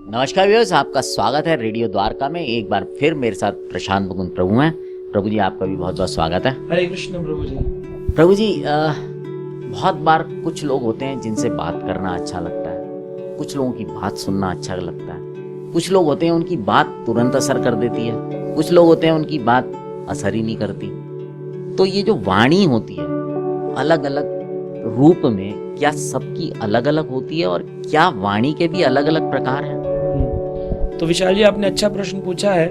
नमस्कार व्यूअर्स, आपका स्वागत है रेडियो द्वारका में। एक बार फिर मेरे साथ प्रशांत मुकुंद प्रभु हैं। प्रभु जी, आपका भी बहुत बहुत स्वागत है। हरे कृष्ण प्रभु जी। प्रभु जी, बहुत बार कुछ लोग होते हैं जिनसे बात करना अच्छा लगता है, कुछ लोगों की बात सुनना अच्छा लगता है, कुछ लोग होते हैं उनकी बात तुरंत असर कर देती है, कुछ लोग होते हैं उनकी बात असर ही नहीं करती। तो ये जो वाणी होती है अलग अलग रूप में, क्या सबकी अलग अलग होती है और क्या वाणी के भी अलग अलग प्रकार हैं? तो विशाल जी, आपने अच्छा प्रश्न पूछा है।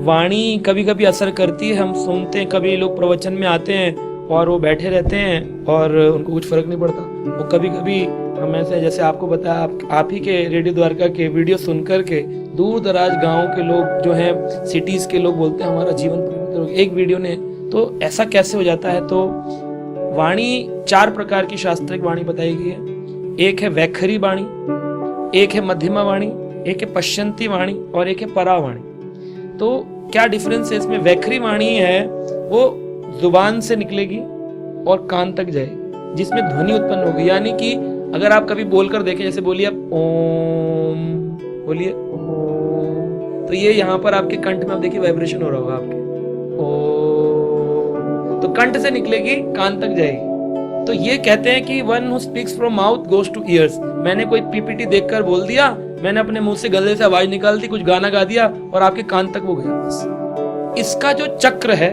वाणी कभी कभी असर करती है, हम सुनते हैं, कभी लोग प्रवचन में आते हैं और वो बैठे रहते हैं और उनको कुछ फर्क नहीं पड़ता। वो कभी कभी हम ऐसे, जैसे आपको बताया, आप ही के रेडियो द्वारका के वीडियो सुन करके दूर दराज गाँव के लोग जो हैं, सिटीज के लोग बोलते हैं हमारा जीवन परिवर्तन हो गया एक वीडियो ने। तो ऐसा कैसे हो जाता है? तो वाणी 4 प्रकार की शास्त्रिक वाणी बताई गई है। एक है वैखरी वाणी, एक है मध्यमा वाणी, एक है पश्चंती वाणी और एक है परावाणी। तो क्या डिफरेंस है इसमें? वैखरी वाणी है वो जुबान से निकलेगी और कान तक जाएगी, जिसमें ध्वनि उत्पन्न होगी। यानी कि अगर आप कभी बोलकर देखें, जैसे बोलिए आप ओम, बोलिए ओम, तो ये यहाँ पर आपके कंठ में आप देखिए वाइब्रेशन हो रहा होगा आपके ओम, तो कंठ से निकलेगी, कान तक जाएगी। तो ये कहते हैं कि one who speaks from mouth goes two years. मैंने कोई पीपीटी देखकर बोल दिया, मैंने अपने मुंह से गले से आवाज निकाल दी, कुछ गाना गा दिया और आपके कान तक वो गया बस। इसका जो चक्र है,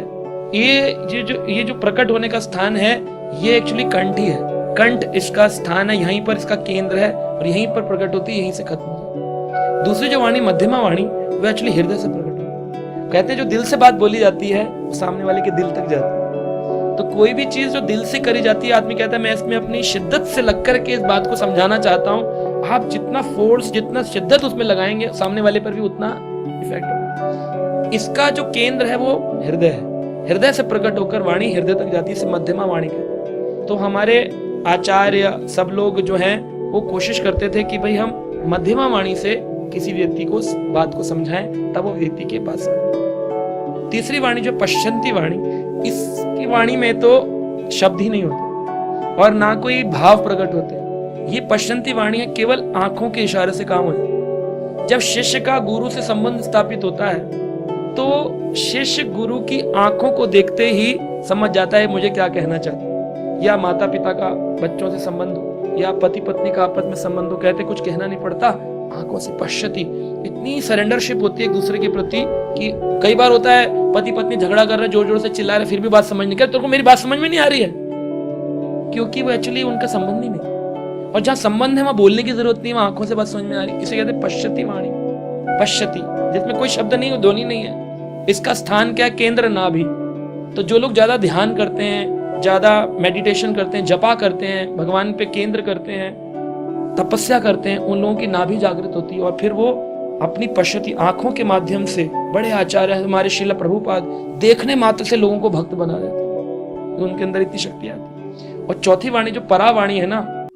ये जो प्रकट होने का स्थान है, ये एक्चुअली कंठ ही है। कंठ इसका स्थान है, यहीं पर इसका केंद्र है और यहीं पर प्रकट होती है, यहीं से खत्म होती है। दूसरी जो वाणी मध्यमा वाणी, वो एक्चुअली हृदय से प्रकट होती है। कहते हैं जो दिल से बात बोली जाती है वो सामने वाले के दिल तक जाती है। तो कोई भी चीज जो दिल से करी जाती है, आदमी कहता है मैं इसमें अपनी शिद्दत से लग करके इस बात को समझाना चाहता हूँ, आप जितना फोर्स, जितना शिद्दत उसमें लगाएंगे, सामने वाले पर भी उतना इफेक्ट होगा। इसका जो केंद्र है वो हृदय है। हृदय से प्रकट होकर वाणी हृदय तक जाती है, इसे मध्यमा वाणी कहते हैं। तो हमारे आचार्य सब लोग जो हैं वो कोशिश करते थे कि भाई हम मध्यमा वाणी से किसी व्यक्ति को बात को समझाएं, तब वो व्यक्ति के पास आए। तीसरी वाणी जो पश्चंती वाणी, इसकी वाणी में तो शब्द ही नहीं होते और ना कोई भाव प्रकट होते। ये पश्चंती वाणी है, केवल आंखों के इशारे से काम है। जब शिष्य का गुरु से संबंध स्थापित होता है तो शिष्य गुरु की आंखों को देखते ही समझ जाता है मुझे क्या कहना चाहता है। या माता पिता का बच्चों से संबंध हो, या पति पत्नी का आपस में संबंध हो, कहते कुछ कहना नहीं पड़ता, आंखों से पश्यति। इतनी सरेंडरशिप होती है एक दूसरे के प्रति कि कई बार होता है पति पत्नी झगड़ा कर रहे, जोर जोर से चिल्ला रहे, फिर भी बात समझ नहीं कर, तो मेरी बात समझ में नहीं आ रही है, क्योंकि वो एक्चुअली उनका संबंध ही नहीं। और जहां संबंध है वहां बोलने की जरूरत नहीं, वहां आंखों से बात समझ में आ रही। इसे कहते हैं पश्यति वाणी। पश्यति जिसमें कोई शब्द नहीं, ध्वनि नहीं है। इसका स्थान क्या है? केंद्र नाभि। तो जो लोग ज्यादा ध्यान करते हैं, ज्यादा मेडिटेशन करते हैं, जपा करते हैं, भगवान पे केंद्र करते हैं, तपस्या करते हैं, उन लोगों की नाभि जागृत होती है और फिर वो अपनी पश्यति आंखों के माध्यम से, बड़े आचार्य हमारे श्रील प्रभुपाद देखने मात्र से लोगों को भक्त बना देते हैं, उनके अंदर इतनी शक्ति आती है। और चौथी वाणी जो परावाणी है ना,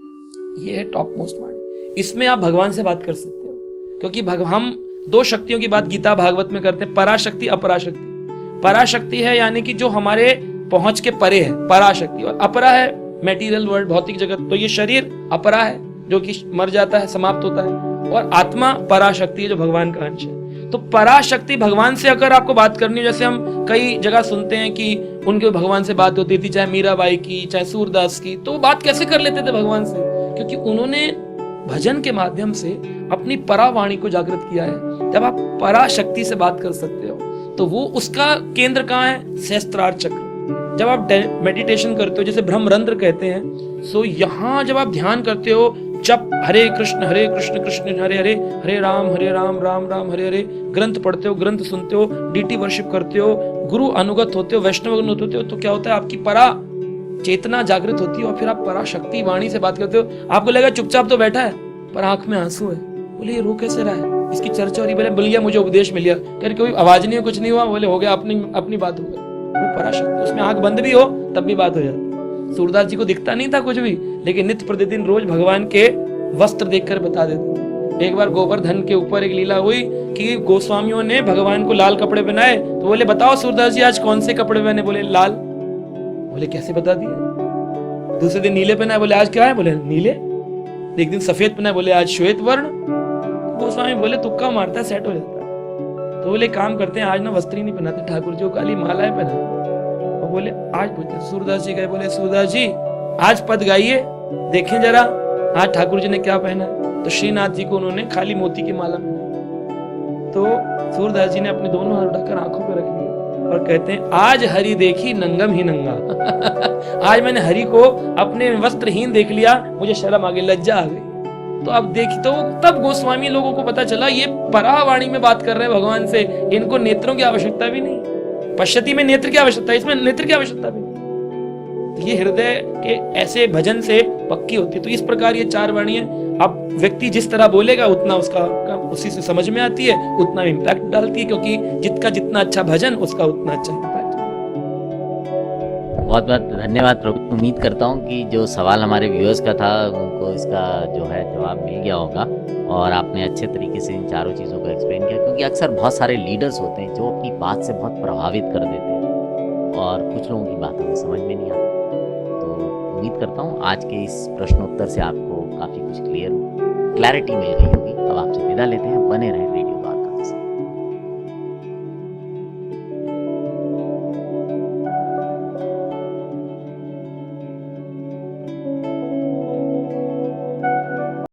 ये है टॉप मोस्ट वाणी। इसमें आप भगवान से बात कर सकते हो, क्योंकि हम 2 शक्तियों की बात गीता भागवत में करते हैं, पराशक्ति अपराशक्ति। पराशक्ति है यानी कि जो हमारे पहुंच के परे है, पराशक्ति। और अपरा है मेटीरियल वर्ल्ड, भौतिक जगत। तो ये शरीर अपरा है जो कि मर जाता है, समाप्त होता है, और आत्मा पराशक्ति है जो भगवान का अंश है। तो पराशक्ति भगवान से अगर आपको बात करनी है, जैसे हम कई जगह सुनते हैं कि उनके भगवान से बात होती थी, चाहे मीराबाई की, चाहे सूरदास की, तो वो बात कैसे कर लेते थे भगवान से? क्योंकि उन्होंने भजन के माध्यम से अपनी परावाणी को जागृत किया है। जब आप पराशक्ति से बात कर सकते हो तो वो उसका केंद्र कहाँ है? सहस्त्रार चक्र। जब आप मेडिटेशन करते हो, जैसे ब्रह्मरंध्र कहते हैं, सो यहाँ जब आप ध्यान करते हो, जब हरे कृष्ण कृष्ण हरे हरे, हरे राम राम राम हरे हरे, ग्रंथ पढ़ते हो, ग्रंथ सुनते हो, डीटी वर्शिप करते हो, गुरु अनुगत होते हो, वैष्णव अनुगत होते हो, तो क्या होता है? आपकी परा चेतना जागृत होती है और फिर आप पराशक्ति वाणी से बात करते हो। आपको लगेगा चुपचाप तो बैठा है, पर आंख में आंसू है। बोले ये रो कैसे रहा है? इसकी चर्चा हो रही। बोलिए मुझे उपदेश मिल गया। कह कोई आवाज नहीं हो, कुछ नहीं हुआ। बोले हो गया, अपनी बात हो गई। वो पराशक्ति, उसमें आंख बंद भी हो तब भी बात हो जाती। सूरदास जी को दिखता नहीं था कुछ भी, लेकिन नित्य प्रतिदिन रोज भगवान के वस्त्र देखकर बता देते। एक बार गोवर्धन के ऊपर एक लीला हुई कि गोस्वामियों ने भगवान को लाल कपड़े पहनाए, तो बोले बताओ सूरदास जी आज कौन से कपड़े पहने? बोले लाल। बोले कैसे बता दिए? दूसरे दिन नीले पहना है, बोले आज क्या है? बोले नीले। एक दिन सफेद पहना है, बोले आज श्वेत वर्ण। गोस्वामी बोले तुक्का मारता है सेट हो जाता है। तो बोले काम करते हैं, आज ना वस्त्र ही नहीं पहनाते ठाकुर जी को, काली मालाएं पहना। और बोले आज पूछते सूरदास जी गए, बोले सूरदास जी आज पद गाइए देखें जरा आज ठाकुर जी ने क्या पहना है। तो श्रीनाथ जी को उन्होंने खाली मोती की माला पहनाई। तो सूरदास जी ने अपने दोनों हाथ उठाकर आंखों पर रख लिए और कहते हैं आज हरि देखी नंगम ही नंगा। आज मैंने हरि को अपने वस्त्रहीन देख लिया, मुझे शर्म आ गई, लज्जा आ गई। तो अब देखी तो तब गोस्वामी लोगों को पता चला ये परावाणी में बात कर रहे हैं भगवान से, इनको नेत्रों की आवश्यकता भी नहीं। पश्यति में नेत्र की आवश्यकता है, इसमें नेत्र की आवश्यकता भी नहीं। ये हृदय के ऐसे भजन से पक्की होती है। तो इस प्रकार ये 4 वाणियां, अब व्यक्ति जिस तरह बोलेगा उतना उसका उसी से समझ में आती है, उतना इम्पैक्ट डालती है, क्योंकि जितना अच्छा भजन उसका उतना अच्छा इम्पैक्ट। बहुत बहुत धन्यवाद प्रभु। उम्मीद करता हूँ कि जो सवाल हमारे व्यूअर्स का था उनको इसका जो है जवाब मिल गया होगा और आपने अच्छे तरीके से इन चारों चीज़ों को एक्सप्लेन किया, क्योंकि अक्सर बहुत सारे लीडर्स होते हैं जो अपनी बात से बहुत प्रभावित कर देते हैं और कुछ लोगों की बात हमें समझ में नहीं आती। उम्मीद करता हूँ आज के इस प्रश्नोत्तर से आपको काफ़ी कुछ क्लियरिटी मिल गई होगी। अब आपसे विदा लेते हैं, बने रहें।